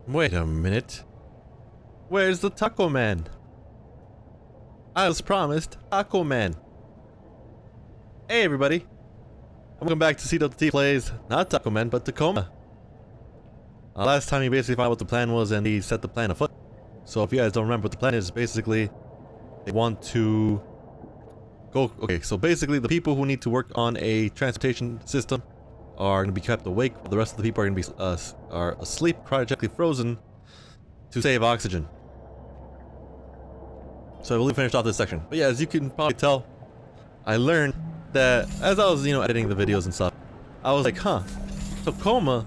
Wait a minute. Where's the Tacoman? I was promised Tacoman. Hey everybody. Welcome back to CDeltaT plays, not Tacoman, but Tacoma. Last time he basically found out what the plan was and he set the plan afoot. So if you guys don't remember what the plan is, basically they want to go... Okay, so basically the people who need to work on a transportation system are going to be kept awake, while the rest of the people are going to be are asleep, cryogenically frozen, to save oxygen. So I believe we finished off this section. But yeah, as you can probably tell, I learned that as I was, editing the videos and stuff, I was like, huh, Tacoma,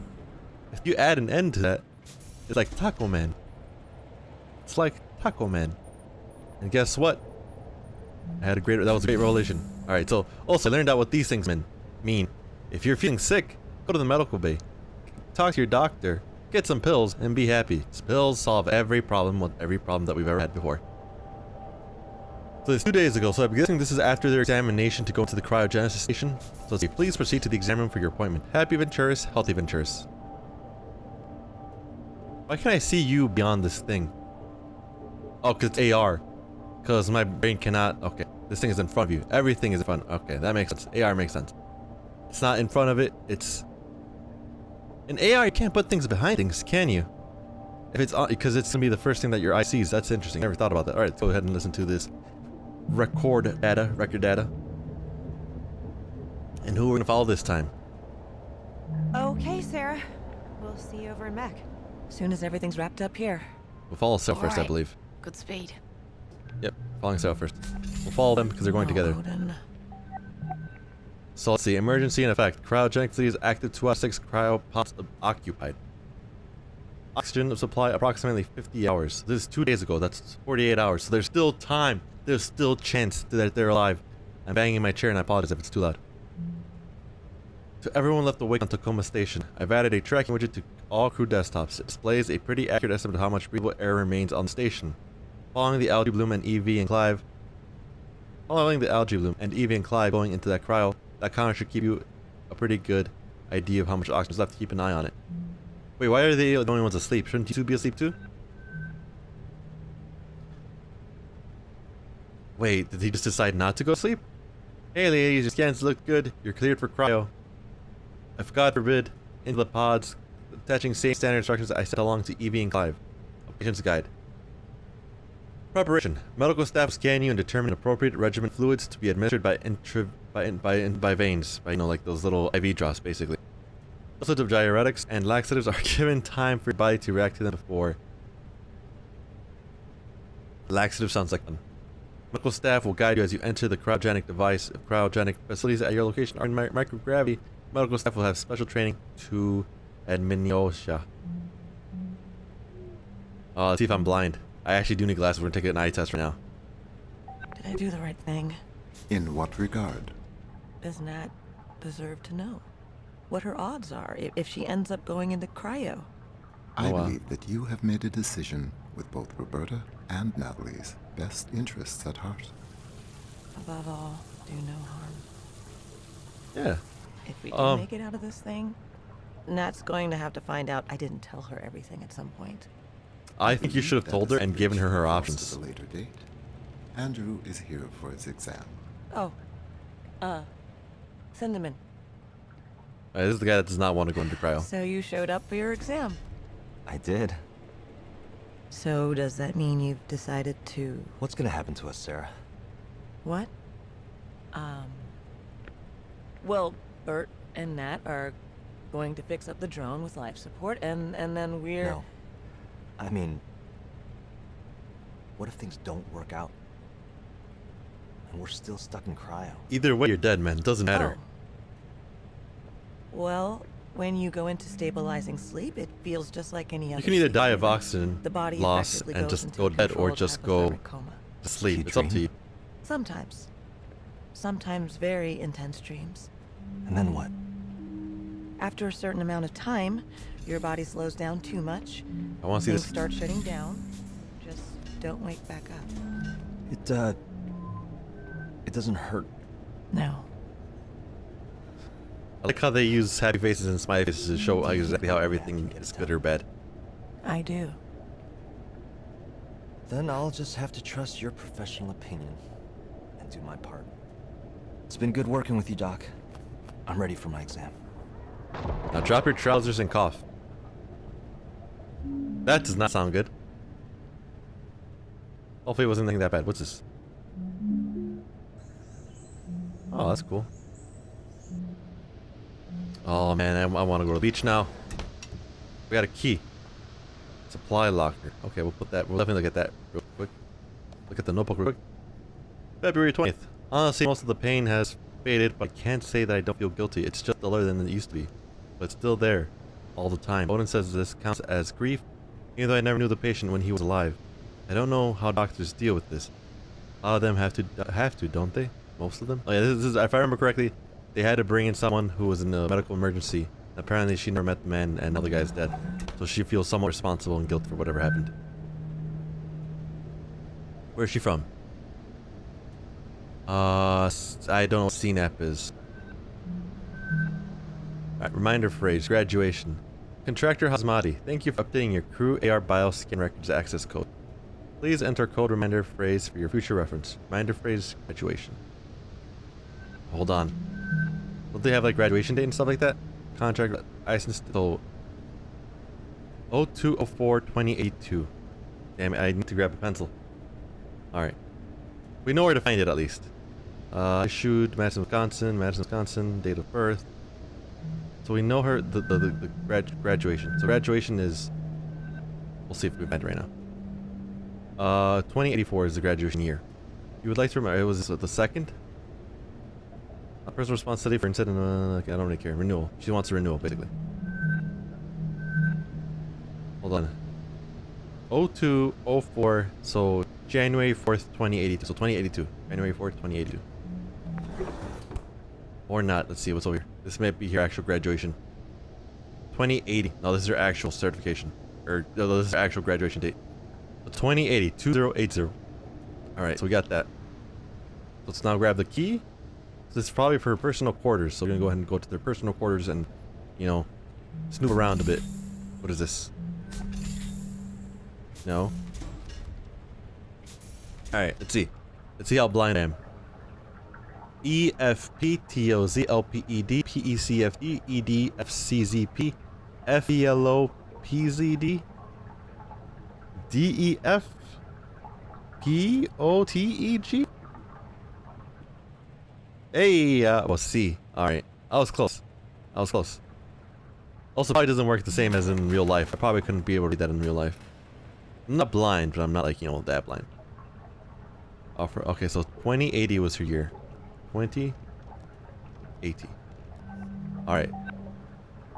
if you add an N to that, it's like Tacoman. It's like Tacoman. And guess what? That was a great revelation. Alright, so also I learned out what these things mean. If you're feeling sick, go to the medical bay. Talk to your doctor, get some pills, and be happy. Pills solve every problem that we've ever had before. So it's 2 days ago, so I'm guessing this is after their examination to go into the cryogenesis station. So let's see, please proceed to the exam room for your appointment. Happy Venturus, healthy Venturus. Why can't I see you beyond this thing? Oh, because it's AR. Because my brain cannot... Okay, this thing is in front of you. Everything is in front. Okay, that makes sense. AR makes sense. It's not in front of it, it's... In AR, you can't put things behind things, can you? If it's on... Because it's going to be the first thing that your eye sees. That's interesting. Never thought about that. Alright, go ahead and listen to this. Record data. And who we're going to follow this time? Okay, Sarah. We'll see you over in Mech. Soon as everything's wrapped up here. We'll follow Sarah first, I believe. Good speed. Yep, following Sarah first. We'll follow them because they're going together. So let's see, emergency in effect. Cryogenic facilities active 2 out of 6 cryopods occupied. Oxygen supply approximately 50 hours. This is 2 days ago, that's 48 hours. So there's still time. There's still chance that they're alive. I'm banging my chair and I apologize if it's too loud. To everyone left awake on Tacoma Station, I've added a tracking widget to all crew desktops. It displays a pretty accurate estimate of how much breathable air remains on the station. Following the algae bloom and EV and Clive going into that cryo, that counter should give you a pretty good idea of how much oxygen is left to keep an eye on it. Wait, why are they the only ones asleep? Shouldn't you two be asleep too? Wait, did he just decide not to go to sleep? Hey ladies, your scans look good. You're cleared for cryo. If God forbid, into the pods, attaching same standard instructions I sent along to Evie and Clive. A patient's guide. Preparation. Medical staff scan you and determine appropriate regimen fluids to be administered by veins. By, like those little IV drops, basically. Dosage of diuretics and laxatives are given time for your body to react to them before. Laxative sounds like fun. Medical staff will guide you as you enter the cryogenic device. If cryogenic facilities at your location are in microgravity, medical staff will have special training to administer. Let's see if I'm blind. I actually do need glasses. We're gonna take an eye test right now. Did I do the right thing? In what regard? Does Nat deserve to know what her odds are if she ends up going into cryo? I believe that you have made a decision with both Roberta and Natalie's best interests at heart. Above all, do no harm. Yeah. If we do make it out of this thing, Nat's going to have to find out I didn't tell her everything at some point. I think you should have told her and given her options. At a later date. Andrew is here for his exam. Oh. Send him in. This is the guy that does not want to go into cryo. So you showed up for your exam? I did. So does that mean you've decided to... What's gonna happen to us, Sarah? What? Well, Bert and Nat are going to fix up the drone with life support, and then we're... No. I mean... What if things don't work out? And we're still stuck in cryo? Either way, you're dead, man. It doesn't matter. Oh. Well, when you go into stabilizing sleep, it feels just like any other. You can either die of oxygen the body loss and just go dead, or just go to sleep. It's up to you. Sometimes. Sometimes very intense dreams. And then what? After a certain amount of time, your body slows down too much. I want to see this. Start shutting down. Just don't wake back up. It doesn't hurt. No. I like how they use happy faces and smiley faces to show exactly how everything is good or bad. I do. Then I'll just have to trust your professional opinion and do my part. It's been good working with you, Doc. I'm ready for my exam. Now drop your trousers and cough. That does not sound good. Hopefully it wasn't anything that bad. What's this? Oh, that's cool. Oh man, I want to go to the beach now. We got a key. Supply locker. Okay, we'll put that. We'll definitely look at that real quick. Look at the notebook real quick. February 20th. Honestly, most of the pain has faded, but I can't say that I don't feel guilty. It's just duller than it used to be, but it's still there all the time. Odin says this counts as grief, even though I never knew the patient when he was alive. I don't know how doctors deal with this. A lot of them have to, don't they? Most of them. Oh yeah, this is, if I remember correctly, they had to bring in someone who was in a medical emergency. Apparently, she never met the man, and now the guy's dead. So she feels somewhat responsible and guilt for whatever happened. Where's she from? I don't know what CNAP is. Alright, reminder phrase, graduation. Contractor Hazmati, thank you for updating your crew AR bioscan records access code. Please enter code reminder phrase for your future reference. Reminder phrase, graduation. Hold on. Don't they have like graduation date and stuff like that? Contract license, so 0204-2082. Damn it, I need to grab a pencil. Alright. We know where to find it at least. Issued Madison, Wisconsin, date of birth. So we know her, the graduation. So graduation is, we'll see if we find it right now. 2084 is the graduation year. You would like to remember, it was the second? A personal responsibility for incident, I don't really care. Renewal. She wants a renewal, basically. Hold on. 0204, so January 4th, 2082. So 2082. January 4th, 2082. Or not. Let's see what's over here. This might be her actual graduation. 2080. No, this is her actual certification. Or, no, this is her actual graduation date. So 2080. 2080. Alright, so we got that. Let's now grab the key. This is probably for her personal quarters, so we're gonna go ahead and go to their personal quarters and, you know, snoop around a bit. What is this? No. Alright, let's see. Let's see how blind I am. EFPTOZLPED PECFD EDFCZP FELOPZD DEFPOTEG. Hey, well, C. Alright. I was close. I was close. Also, probably doesn't work the same as in real life. I probably couldn't be able to read that in real life. I'm not blind, but I'm not, like, you know, that blind. Okay, so 2080 was her year. 2080. Alright.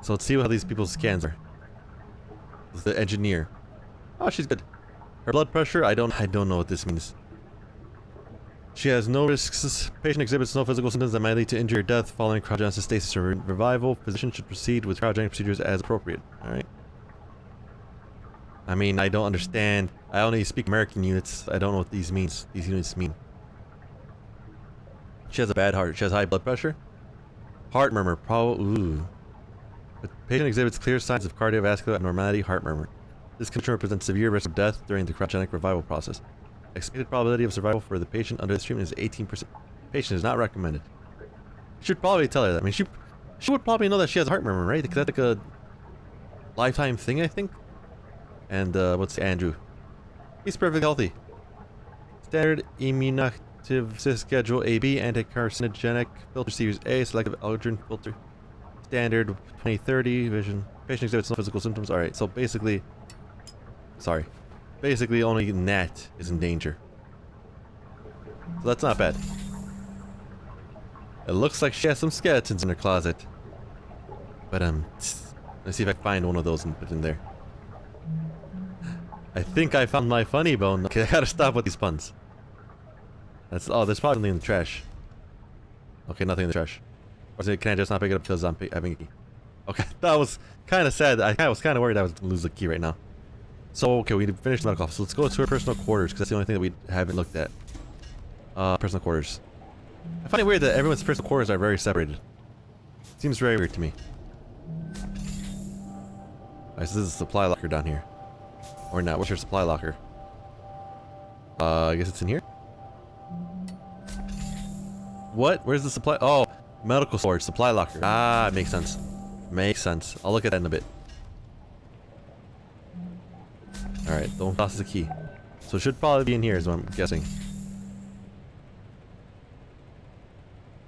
So let's see how these people's scans are. The engineer. Oh, she's good. Her blood pressure, I don't know what this means. She has no risks. Patient exhibits no physical symptoms that might lead to injury or death following cryogenic stasis or revival. Physician should proceed with cryogenic procedures as appropriate. Alright. I mean, I don't understand. I only speak American units. I don't know what these units mean. She has a bad heart. She has high blood pressure. Heart murmur. Ooh. The patient exhibits clear signs of cardiovascular abnormality, heart murmur. This condition represents severe risk of death during the cryogenic revival process. Expected probability of survival for the patient under this treatment is 18%. Patient is not recommended. Should probably tell her that. I mean, she would probably know that she has a heart murmur, right? Because that's like a lifetime thing, I think. And what's Andrew? He's perfectly healthy. Standard immunoactive schedule AB, anti-carcinogenic filter Series A, selective allergen filter. Standard 2030 vision. Patient exhibits no physical symptoms. All right, so basically, sorry. Basically, only Nat is in danger. So that's not bad. It looks like she has some skeletons in her closet. But, let's see if I can find one of those and put it in there. I think I found my funny bone. Okay, I gotta stop with these puns. There's probably something in the trash. Okay, nothing in the trash. Or can I just not pick it up because I'm having a key? Okay, that was kind of sad. I was kind of worried I was going to lose the key right now. So, okay, we finished the medical office. So let's go to our personal quarters, because that's the only thing that we haven't looked at. Personal quarters. I find it weird that everyone's personal quarters are very separated. Seems very weird to me. Alright, so this is a supply locker down here. Or not? What's your supply locker? I guess it's in here? What? Where's the supply? Oh, medical storage, supply locker. Ah, it makes sense. Makes sense. I'll look at that in a bit. Alright, don't toss the key. So it should probably be in here is what I'm guessing.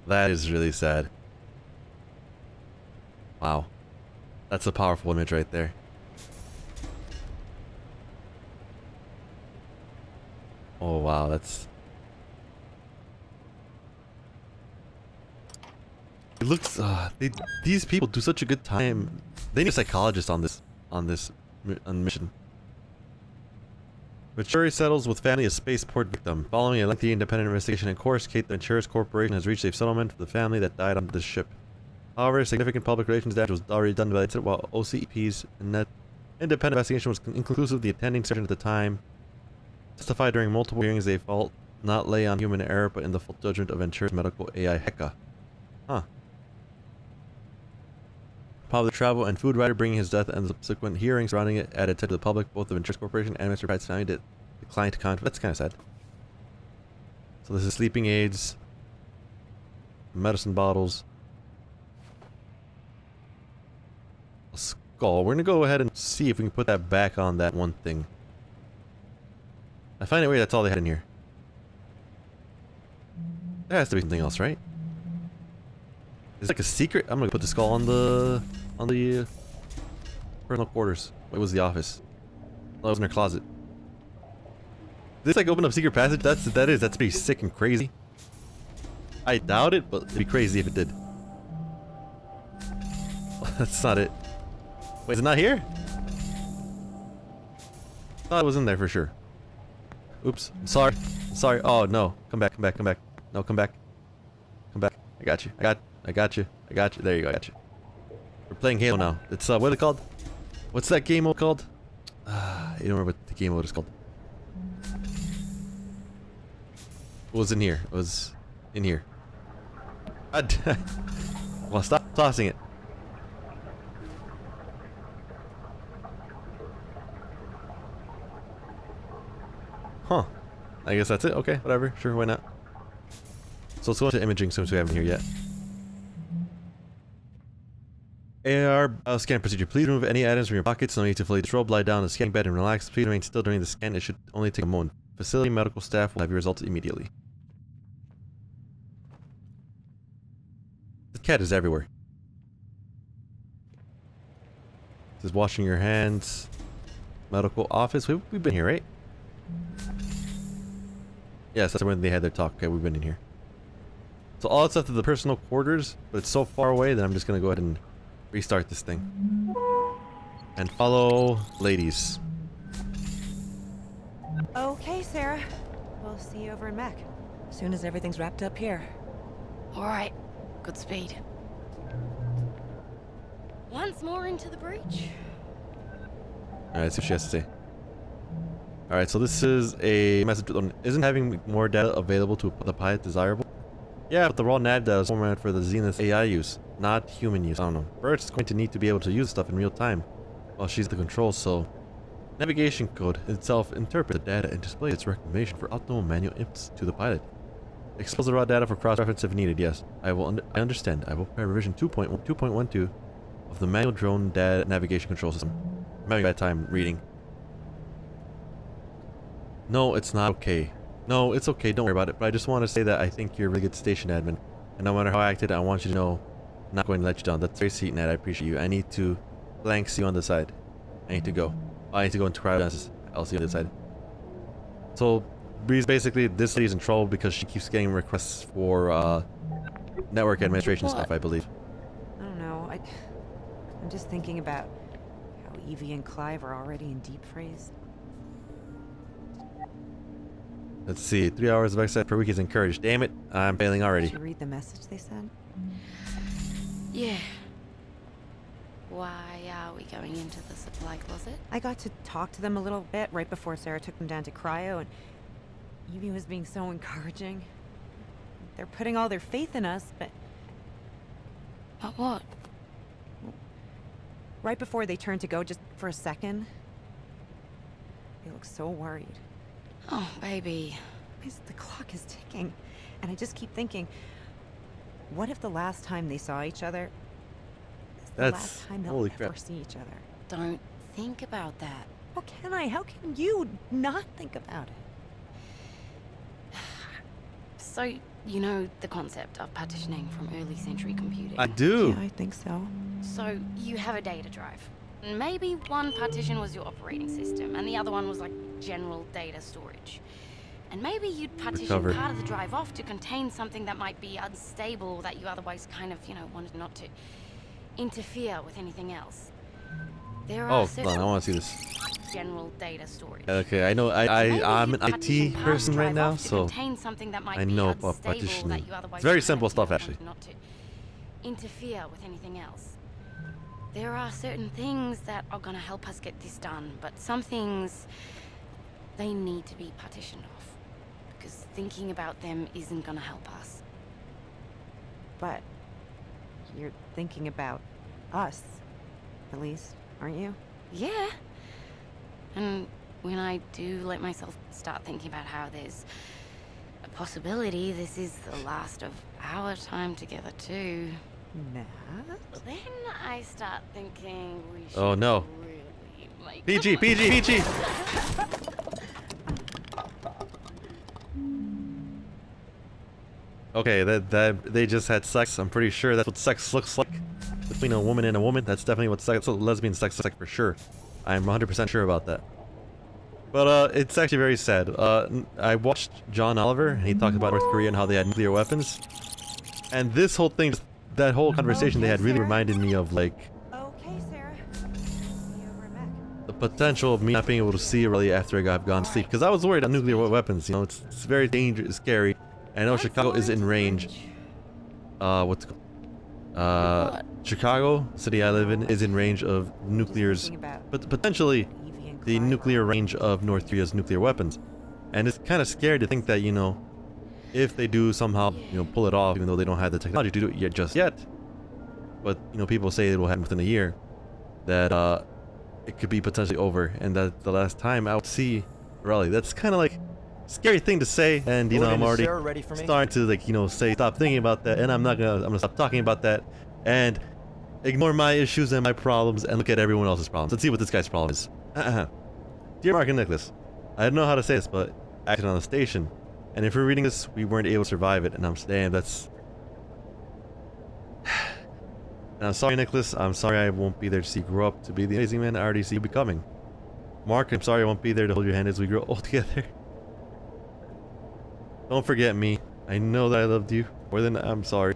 That is really sad. Wow. That's a powerful image right there. Oh wow, that's... It looks... these people do such a good time. They need a psychologist on this mission. Maturity settles with family as spaceport victim. Following a lengthy independent investigation and course, Kate, the insurance corporation, has reached a settlement for the family that died on this ship. However, significant public relations damage was already done by the while OCP's independent investigation was inconclusive. The attending surgeon at the time testified during multiple hearings they fault not lay on human error but in the full judgment of insurance medical AI Heka. Huh. Public travel and food writer bringing his death and the subsequent hearings surrounding it added attention to the public, both of Insurance Corporation and Mr. Price's family did decline to comment. That's kind of sad. So this is sleeping aids, medicine bottles, a skull. We're gonna go ahead and see if we can put that back on that one thing. I find it weird that's all they had in here. There has to be something else, right? It's like a secret. I'm gonna put the skull on the personal quarters. It was the office. Oh, it was in her closet. Did this like open up secret passage? That's pretty sick and crazy. I doubt it, but it'd be crazy if it did. That's not it. Wait, is it not here? Thought it was in there for sure. Oops. I'm sorry. I'm sorry. Oh no. Come back. Come back. Come back. No, come back. Come back. I got you. I got you. I got you. There you go. I got you. We're playing Halo now. It's what is it called? What's that game mode called? I don't remember what the game mode is called. What was in here? It was in here. Well, stop tossing it. Huh. I guess that's it. Okay, whatever. Sure, why not? So let's go into imaging since we haven't here yet. AR scan procedure. Please remove any items from your pockets. No need to fully disrobe. Lie down in the scanning bed and relax. Please remain still during the scan. It should only take a moment. Facility medical staff will have your results immediately. The cat is everywhere. This is washing your hands. Medical office. We've been here, right? Yes, that's when they had their talk. Okay, we've been in here. So all that's left is the personal quarters, but it's so far away that I'm just gonna go ahead and restart this thing. And follow ladies. Okay, Sarah. We'll see you over in Mech. As soon as everything's wrapped up here. All right, good speed. Once more into the breach. Alright, see what she has to say. Alright, so this is a message. Isn't having more data available to the pilot desirable? Yeah, but the raw nav data is formatted for the Zenith AI use, not human use. I don't know. Bert's going to need to be able to use stuff in real time while she's the control, so... Navigation code itself interprets the data and displays its recommendation for optimal manual inputs to the pilot. Expose the raw data for cross-reference if needed, yes. I understand. I will prepare revision 2.12 of the manual drone data navigation control system. I'm having a bad time reading. No, it's not okay. No, it's okay, don't worry about it, but I just want to say that I think you're a really good station admin. And no matter how I acted, I want you to know I'm not going to let you down. That's very sweet, Ned, I appreciate you. I need to blank see you on the side. I need to go. I need to go into cryogenesis. I'll see you on the side. So, Breeze, basically, this lady's in trouble because she keeps getting requests for network administration stuff, I believe. I don't know. I'm just thinking about how Evie and Clive are already in deep freeze. Let's see, 3 hours of exercise per week is encouraged. Damn it, I'm failing already. Did you read the message they sent? Yeah. Why are we going into the supply closet? I got to talk to them a little bit right before Sarah took them down to cryo, and Evie was being so encouraging. They're putting all their faith in us, but... But what? Right before they turned to go, just for a second, look so worried. Oh, baby. The clock is ticking, and I just keep thinking, what if the last time they saw each other is the That's last time they'll holy ever crap. see each other? Don't think about that. How can I? How can you not think about it? So, you know the concept of partitioning from early century computing? I do. Yeah, I think so. So, you have a data drive. Maybe one partition was your operating system, and the other one was like general data storage. And maybe you'd partition Recover. part of the drive off to contain something that might be unstable or that you otherwise kind of, wanted not to interfere with anything else. There are Oh, hold certain on, I want to see this. general data storage. Okay, I know. Maybe I'm you'd an partition IT part person of the right drive now, off to so contain something that might I be know about unstable partitioning. that you otherwise It's very kind of, simple stuff, wanted actually. not to interfere with anything else. There are certain things that are gonna help us get this done, but some things, they need to be partitioned off. Because thinking about them isn't gonna help us. But you're thinking about us, at least, aren't you? Yeah. And when I do let myself start thinking about how there's a possibility this is the last of our time together too, Nat? then I start thinking we should Oh, no. really make PG, PG, PG. Okay, that they just had sex. I'm pretty sure that's what sex looks like between a woman and a woman. That's definitely what sex, lesbian sex looks like for sure. I'm 100% sure about that. But it's actually very sad. I watched John Oliver, and he talked about North Korea and how they had nuclear weapons. And this whole thing, that whole conversation they had really reminded me of like Okay, Sarah. See you over at Mac. the potential of me not being able to see really after I've gone to sleep. Because I was worried about nuclear weapons. You know, it's very dangerous, scary. I know Chicago is in range. What's it called? Chicago, city I live in, is in range of nuclear's, Thinking about but potentially Evie and the Clyde. nuclear range of North Korea's nuclear weapons. And it's kind of scary to think that, you know, if they do somehow, you know, pull it off, even though they don't have the technology to do it yet, just yet, but, you know, people say it will happen within a year, that it could be potentially over, and that the last time I would see Raleigh. That's kind of like scary thing to say, and, you know, I'm already ready for me? starting to, like, you know, say stop thinking about that, and I'm gonna stop talking about that, and ignore my issues and my problems, and look at everyone else's problems. Let's see what this guy's problem is. Dear Mark and Nicholas, I don't know how to say this, but I acted on the station, and if you're reading this, we weren't able to survive it, and I'm saying that's... And I'm sorry, Nicholas, I'm sorry I won't be there to see you grow up to be the amazing man I already see you becoming. Mark, I'm sorry I won't be there to hold your hand as we grow old together. Don't forget me. I know that I loved you more than I'm sorry.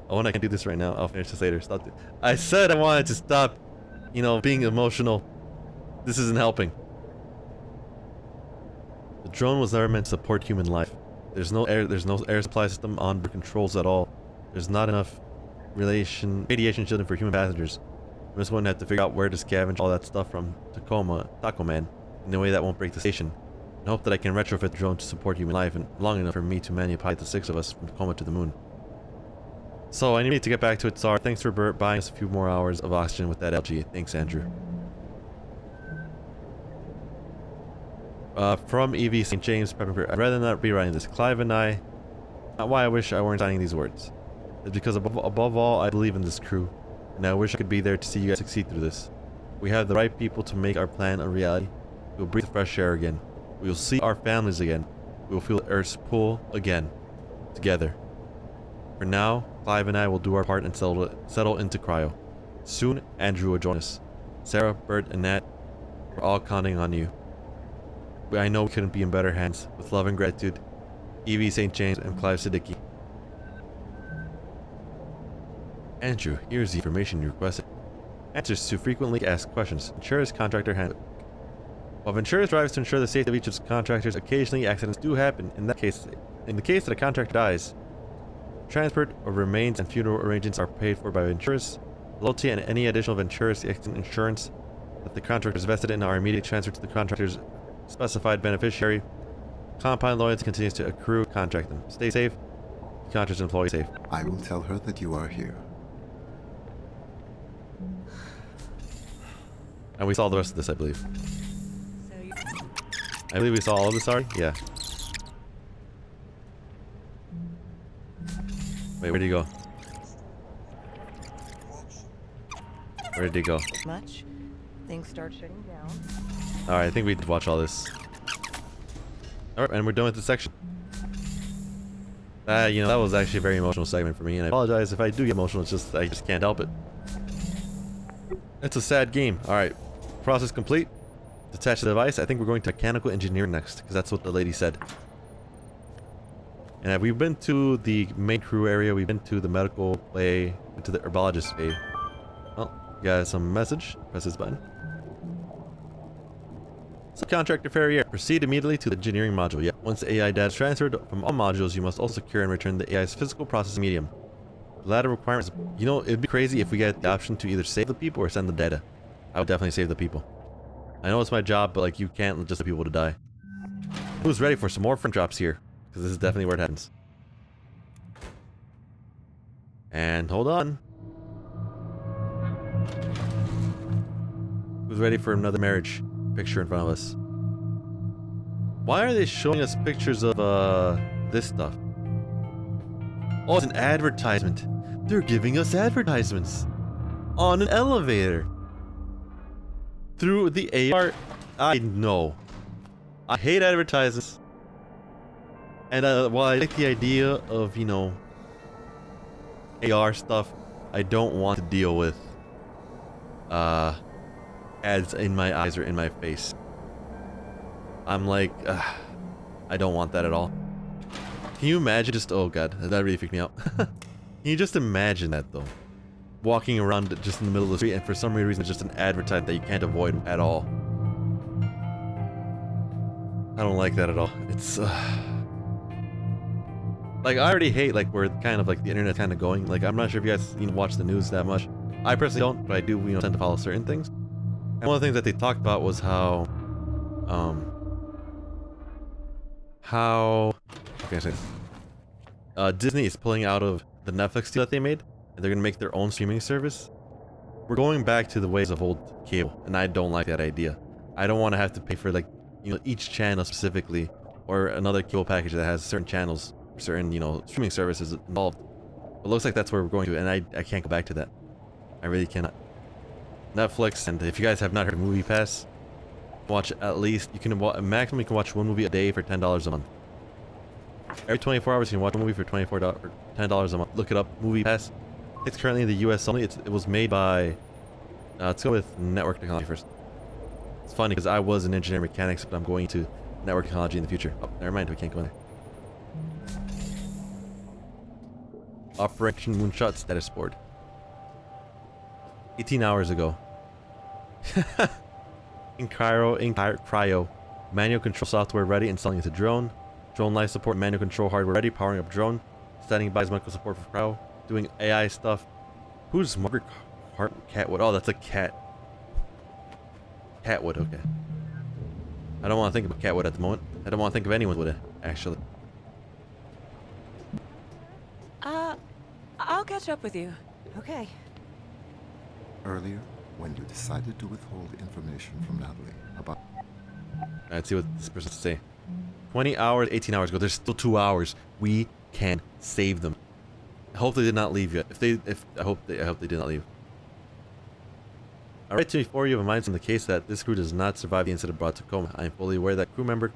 Oh, and I can't do this right now. I'll finish this later. Stop. I said I wanted to stop, you know, being emotional. This isn't helping. The drone was never meant to support human life. There's no air supply system on board controls at all. There's not enough radiation shielding for human passengers. I'm just going to have to figure out where to scavenge all that stuff from Tacoman in a way that won't break the station. And hope that I can retrofit the drone to support human life and long enough for me to manipulate the 6 of us from Tacoma to the moon. So I need to get back to it, Tsar. Thanks for buying us a few more hours of oxygen with that LG. Thanks, Andrew. From EV St. James, I'd rather not be writing this. Clive and I, not why I wish I weren't signing these words. It's because above all, I believe in this crew, and I wish I could be there to see you guys succeed through this. We have the right people to make our plan a reality. We'll breathe fresh air again. We will see our families again. We will feel Earth's pull again. Together. For now, Clive and I will do our part and settle into cryo. Soon, Andrew will join us. Sarah, Bert, and Nat, we're all counting on you. I know we couldn't be in better hands. With love and gratitude, Evie St. James and Clive Siddiqui. Andrew, here's the information you requested. Answers to frequently asked questions. Insurance contractor handbook. While Ventura strives to ensure the safety of each of its contractors, occasionally accidents do happen. In the case that a contractor dies, transport of remains and funeral arrangements are paid for by Venturas. Loyalty and any additional Venturas accident insurance that the contractor is vested in are immediately transferred to the contractor's specified beneficiary. Compound loyalty continues to accrue. Contract them. Stay safe. Contractor's employee safe. I will tell her that you are here. And we saw the rest of this, I believe. So I believe we saw all of this already? Yeah. Wait, where did he go? Where did he go? Much. Things start shutting down. Alright, I think we did watch all this. Alright, and we're done with this section. You know, that was actually a very emotional segment for me, and I apologize if I do get emotional, it's just, I just can't help it. It's a sad game. Alright, process complete. Detach the device. I think we're going to mechanical engineering next, because that's what the lady said. And we've been to the main crew area, we've been to the medical bay, to the herbologist bay. Oh, got some message. Press this button. Subcontractor Ferrier, proceed immediately to the engineering module. Yeah. Once the AI data is transferred from all modules, you must also secure and return the AI's physical processing medium. The latter requirements, you know, it'd be crazy if we get the option to either save the people or send the data. I would definitely save the people. I know it's my job, but like you can't just let people to die. Who's ready for some more front drops here? Because this is definitely where it happens. And hold on. Who's ready for another marriage picture in front of us? Why are they showing us pictures of this stuff? Oh, it's an advertisement. They're giving us advertisements on an elevator through the AR. I know. I hate advertisements. And while I like the idea of, you know, AR stuff, I don't want to deal with ads in my eyes or in my face. I'm like, I don't want that at all. Can you imagine just, oh god, that really freaked me out. Can you just imagine that though? Walking around just in the middle of the street and for some reason it's just an advertisement that you can't avoid at all. I don't like that at all. It's like, I already hate like where kind of like the internet's kind of going. Like, I'm not sure if you guys, you know, watch the news that much. I personally don't, but I do, you know, tend to follow certain things. And one of the things that they talked about was how okay, I say this? Disney is pulling out of the Netflix deal that they made, and they're gonna make their own streaming service. We're going back to the ways of old cable, and I don't like that idea. I don't want to have to pay for like, you know, each channel specifically, or another cable package that has certain channels, certain, you know, streaming services involved. It looks like that's where we're going to, and I can't go back to that. I really cannot. Netflix, and if you guys have not heard of Movie Pass, watch at least, you can maximum you can watch one movie a day for $10 a month. Every 24 hours you can watch a movie for $10 a month. Look it up, Movie Pass. It's currently in the US only. It was made by, let's go with network technology first. It's funny because I was in engineering mechanics, but I'm going to network technology in the future. Oh, never mind, we can't go in there. Operation Moonshot status board. 18 hours ago. in cryo. Manual control software ready. Installing into drone. Drone life support. Manual control hardware ready. Powering up drone. Standing by as medical support for cryo. Doing AI stuff. Who's Margaret Catwood? Oh, that's a cat. Catwood, okay. I don't want to think about Catwood at the moment. I don't want to think of anyone with it, actually. I'll catch up with you. Okay. Earlier, when you decided to withhold information from Natalie about... Let's see what this person has to say. 20 hours, 18 hours ago. There's still 2 hours. We can save them. I hope they did not leave yet. I hope they did not leave. Alright, before you have minds on the case that this crew does not survive the incident brought to Tacoma. I am fully aware that crew member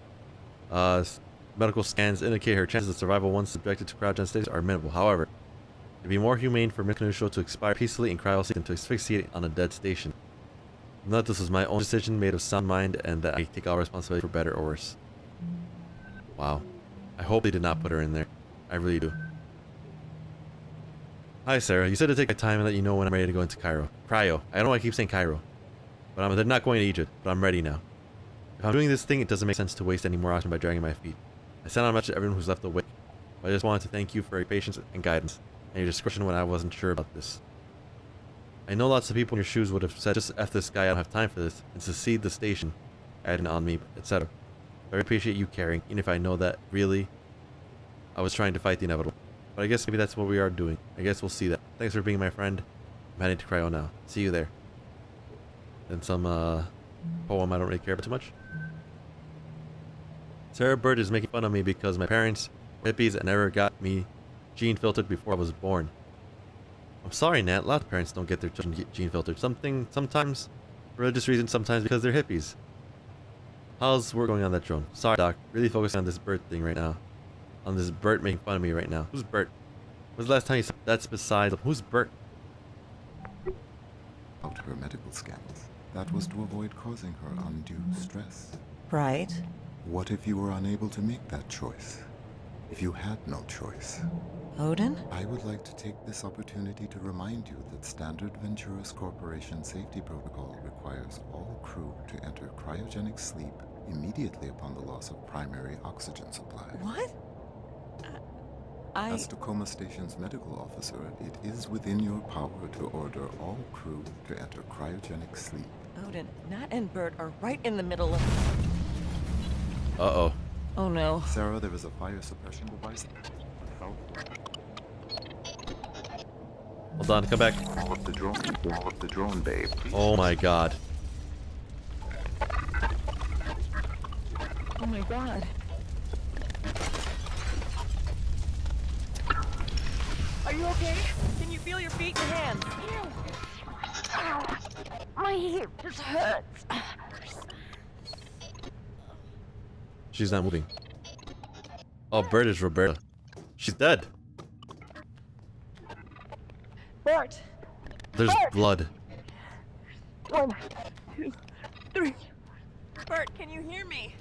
medical scans indicate her chances of survival once subjected to cryogenic states are minimal. However, it'd be more humane for Miss Neutral to expire peacefully in cryo than to asphyxiate on a dead station. Note this was my own decision made of sound mind and that I take all responsibility for better or worse. Wow. I hope they did not put her in there. I really do. Hi Sarah, you said to take my time and let you know when I'm ready to go into Cryo. I don't know why I keep saying Cairo. But they're not going to Egypt, but I'm ready now. If I'm doing this thing, it doesn't make sense to waste any more oxygen by dragging my feet. I sent out a message to everyone who's left awake. But I just wanted to thank you for your patience and guidance, and your discretion when I wasn't sure about this. I know lots of people in your shoes would have said, just F this guy, I don't have time for this, and secede the station, adding on me, etc. But I appreciate you caring, even if I know that, really, I was trying to fight the inevitable. But I guess maybe that's what we are doing. I guess we'll see that. Thanks for being my friend. I'm heading to Cryo now. See you there. Then some, poem I don't really care about too much. Sarah Bird is making fun of me because my parents were hippies and never got me gene filtered before I was born. I'm sorry, Nat. A lot of parents don't get their children gene filtered. Sometimes for religious reasons, sometimes because they're hippies. How's work going on that drone? Sorry, Doc. Really focusing on this Bert thing right now. On this Bert making fun of me right now. Who's Bert? When's the last time you said that's beside? Who's Bert? Out her medical scans. That was to avoid causing her undue stress. Right. What if you were unable to make that choice? If you had no choice? Odin? I would like to take this opportunity to remind you that Standard Venturas Corporation safety protocol requires all crew to enter cryogenic sleep immediately upon the loss of primary oxygen supply. What? As Tacoma Station's medical officer, it is within your power to order all crew to enter cryogenic sleep. Odin, Nat and Bert are right in the middle of... Uh-oh. Oh no. Sarah, there is a fire suppression device. Hold on, come back. All of the drone bay, please. Oh my god. Oh my god. Are you okay? Can you feel your feet and hands? My hip just hurts. She's not moving. Oh, Bert is Roberta. She's dead. Bert! There's Bert! blood. 1, 2, 3. Bert, can you hear me?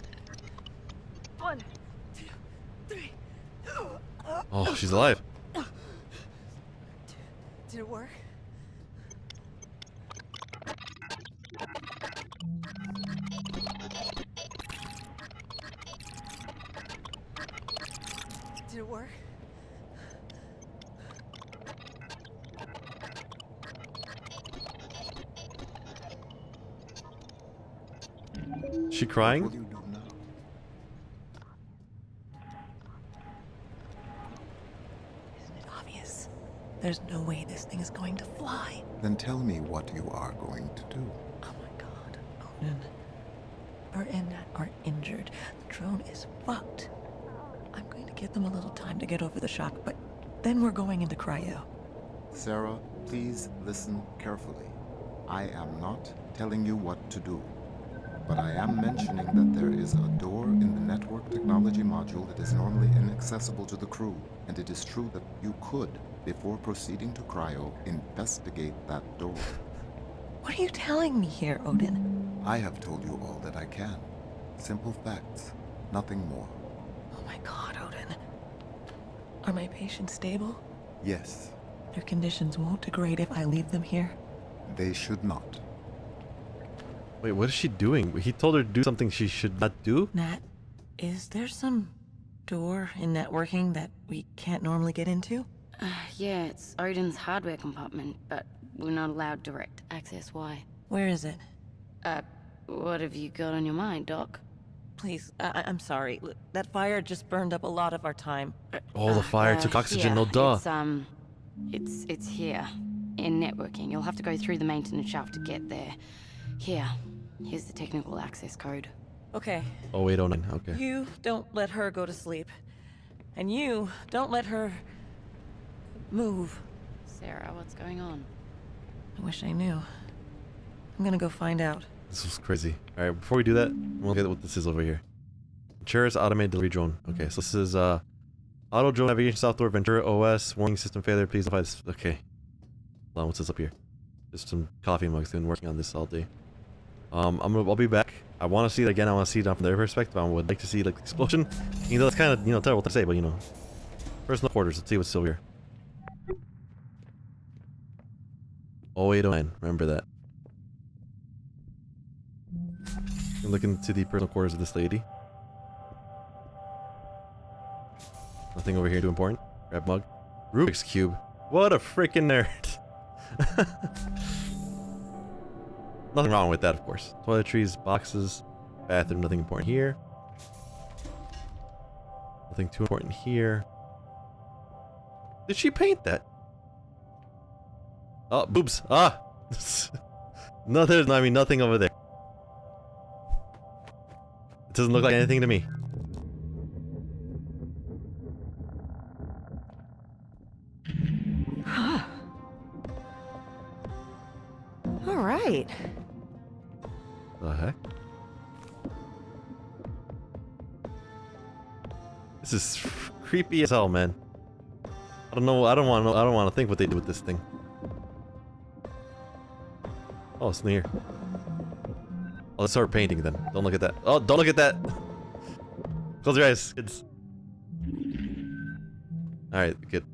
1, 2, 3. Oh, she's alive. Did it work? Did it work? She crying? What will you do now? Isn't it obvious? There's no way this thing is going to fly. Then tell me what you are going to do. Oh my god, Odin. Bert and Nat are injured. The drone is fucked. I'm going to give them a little time to get over the shock, but then we're going into cryo. Sarah, please listen carefully. I am not telling you what to do, but I am mentioning that there is a door in the network technology module that is normally inaccessible to the crew, and it is true that you could, before proceeding to cryo, investigate that door. What are you telling me here, Odin? I have told you all that I can. Simple facts, nothing more. Oh my god, Odin. Are my patients stable? Yes, Their conditions won't degrade if I leave them here? they should not. Wait, what is she doing? He told her to do something she should not do? Nat, is there some door in networking that we can't normally get into? Yeah, it's Odin's hardware compartment, but we're not allowed direct access. Why? Where is it? What have you got on your mind, Doc? Please, I'm sorry. That fire just burned up a lot of our time. Oh, the fire took oxygen, no duh. It's here, in networking. You'll have to go through the maintenance shaft to get there. Here's the technical access code. Okay, Oh, wait, oh, 09, okay. you don't let her go to sleep. And you don't let her move. Sarah, what's going on? I wish I knew. I'm gonna go find out. This was crazy. Alright, before we do that, we'll look at what this is over here. Ventura's automated delivery drone. Okay, so this is auto drone navigation software, Ventura OS, warning system failure, please notify this. Okay. Hold on, what's this up here? Just some coffee mugs. Been working on this all day. I'll be back. I want to see it again. I want to see it from their perspective. I would like to see like the explosion. You know, it's kind of terrible to say, but personal quarters. Let's see what's over here. 0809. Remember that. Look into the personal quarters of this lady. Nothing over here too important. Grab mug. Rubik's Cube. What a freaking nerd. Nothing wrong with that, of course. Toiletries, boxes, bathroom, nothing important here. Nothing too important here. Did she paint that? Oh, boobs. Ah! No, there's nothing over there. It doesn't look like anything to me. This is creepy as hell, man. I don't know. I don't want to think what they did with this thing. Oh, it's in here. Oh, let's start painting then. Don't look at that. Oh, don't look at that. Close your eyes, kids. All right, good.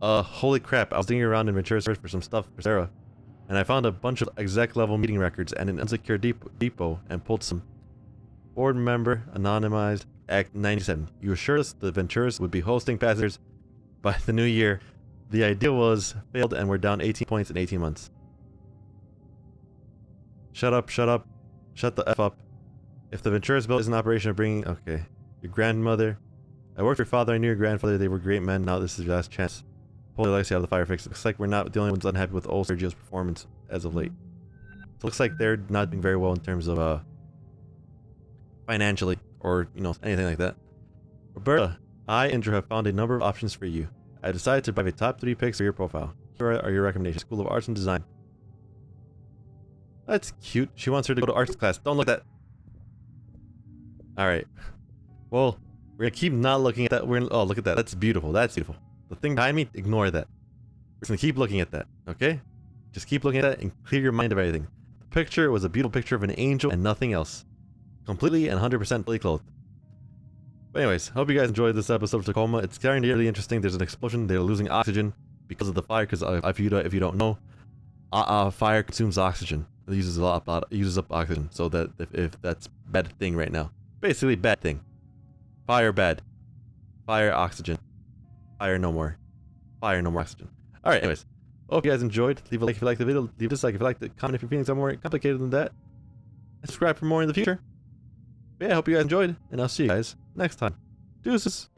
Holy crap! I was digging around in Ventura's search for some stuff for Sarah, and I found a bunch of exec level meeting records and an unsecure depot, and pulled some. Board member, anonymized, Act 97. You assured us the Venturas would be hosting passengers by the new year. The idea was failed, and we're down 18 points in 18 months. Shut up, shut up. Shut the F up. If the Venturas built is in operation of bringing... Okay. Your grandmother. I worked for your father, I knew your grandfather, they were great men, now this is your last chance. Pull your legacy out of the fire fix. Looks like we're not the only ones unhappy with old Sergio's performance as of late. So it looks like they're not doing very well in terms of, financially, or, you know, anything like that. Roberta, I and Drew have found a number of options for you. I decided to buy the top 3 picks for your profile. Here are your recommendations. School of Arts and Design. That's cute. She wants her to go to arts class. Don't look at that. Alright. Well, we're gonna keep not looking at that. Oh, look at that. That's beautiful. That's beautiful. The thing behind me, ignore that. We're gonna keep looking at that, okay? Just keep looking at that and clear your mind of everything. The picture was a beautiful picture of an angel and nothing else. Completely and 100% fully clothed. But anyways, hope you guys enjoyed this episode of Tacoma. It's kind of really interesting. There's an explosion. They're losing oxygen because of the fire. Because if you don't know, fire consumes oxygen. It uses up oxygen. So that if that's bad thing right now, basically bad thing. Fire bad. Fire oxygen. Fire no more. Fire no more oxygen. All right. Anyways, hope you guys enjoyed. Leave a like if you liked the video. Leave a dislike if you liked it. Comment if you're feeling something more complicated than that. And subscribe for more in the future. But yeah, I hope you guys enjoyed, and I'll see you guys next time. Deuces!